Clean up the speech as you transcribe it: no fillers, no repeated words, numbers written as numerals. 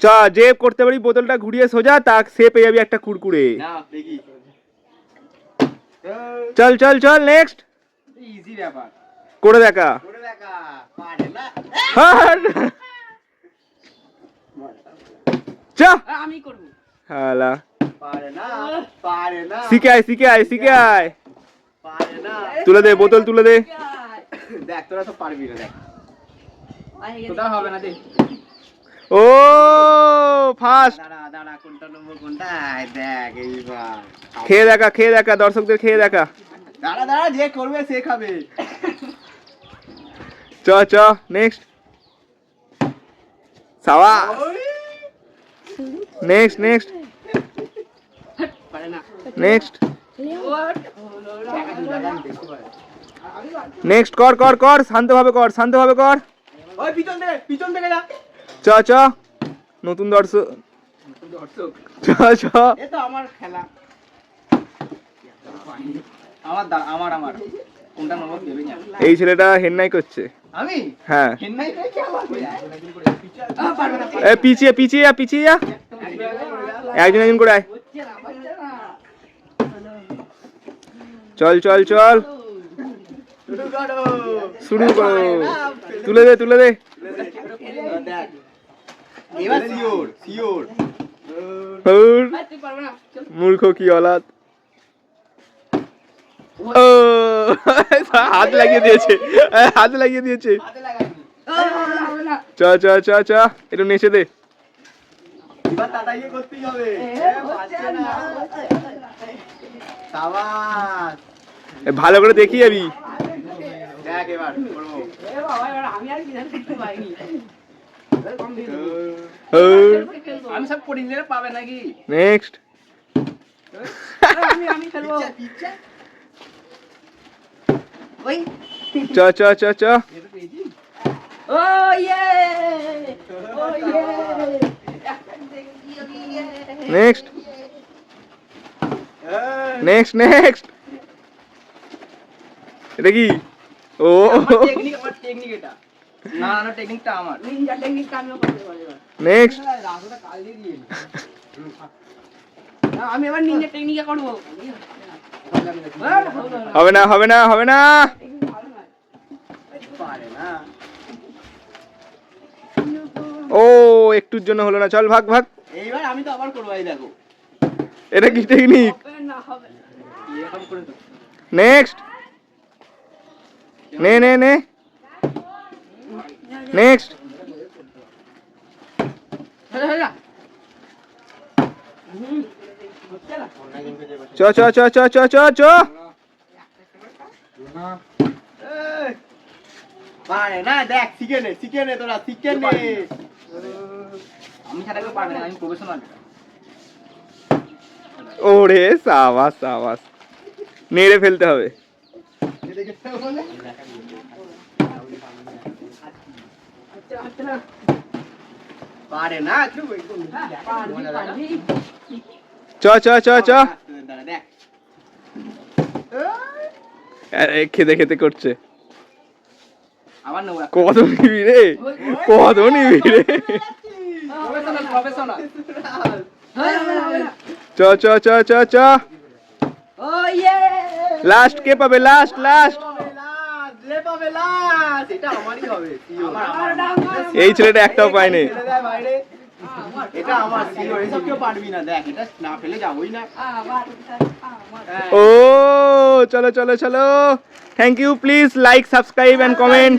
চ যে করতে পারি বোতলটা ঘুরিয়ে সোজা তা সে পেয়ে যাবি একটা কুরকুরে। চল চল চল নেক্সট। ইজি ব্যাপার। করে দেখা। পারে না। চ আমি করব। হালা পারে না। পারে না। শিখে আয় শিখে আয় শিখে আয়। পারে না। তুলে দে বোতল তুলে দে। দেখ তোরা তো পারবি না দেখ। তোটা হবে না দেখ। ও ফার্স্ট। দাঁড়া দাঁড়া কোনটা নম্বর কোনটা দেখ এইবার। খেয়ে দেখা দর্শকদের খেয়ে দেখা। দাঁড়া দাঁড়া যে করবে সে খাবে। চ চ নেক্সট। সাবাস নেক্সট নেক্সট পারে না। নেক্সট নেক্সট কর কর কর শান্তভাবে কর শান্তভাবে কর। ওই পিছন থেকে যা। চ চ নতুন দর্শক দর্শক চ চ। এ তো আমার খেলা। আমার আমার কোনটা নম্বর দেবে না। এই ছেলেটা হেন্নাই করছে। আমি হ্যাঁ হেন্নাই করে কি আবার পারবে না। এ পিছিয়ে পিছিয়ে যা পিছিয়ে যা একজন একজন করে আয়। চল চল চল শুরু করো তুলে দে তুলে দে। দেখ এবার সিওর সিওর। মূর্খ কি অলাদ। ও হাত লাগিয়ে দিয়েছে হাত লাগিয়ে দিয়েছে। চ চ চ চ একটু নেচে দে। এবার তাড়াতাড়ি করতেই হবে। সাবাস ভালো করে দেখি যাবি। দেখ এবার করবো। আমি সব করে নিলে পাবে নাকি। নেক্সট আমি খেলবো। ওই চ চ চ চ ও ইয়ে ও ইয়ে নেক্সট নেক্সট নেক্সট। এটা কি ও আমার টেকনিক এটা। না না টেকনিকটা আমার। নিনজা টেকনিক আমিও করতে পারি। নেক্সট রাসুটা কাল দিয়ে দিয়ে। আমি এবার নিনজা টেকনিকে করব। হবে না হবে না হবে না। পারে না। ও একটুর জন্য হলো না চল ভাগ ভাগ। এইবার আমি তো আবার করবো এই দেখো। এটা কি টেকনিক। না হবে এরকম করে তো। নেক্সট নে নে নে নেক্সট। হ্যাঁ চ চ চ চ চ চ চ। পারে না দেখ শিখে নে তোরা শিখে নে। আমি ছাড়া কেউ পারবে না আমি প্রফেশনাল। ওরে সাবাস সাবাস নেড়ে ফেলতে হবে। পারে না চ চ চ চ। দেখ আরে খেতে খেতে করছে। আবার নেবো কত নিবি রে কত নিবি রে। প্রফেশনাল চ চ চ চ চ। ও ইয়ে লাস্ট কে পাবে লাস্ট লাস্ট। এটা আমারই হবে। এই ছেলেটা একটাও পায়নি। এটা আমার সিওর এসব কেউ পারবি না দেখ এটা না ফেলে যাবোই না। ও চলো চলো চলো thank you please like subscribe and comment.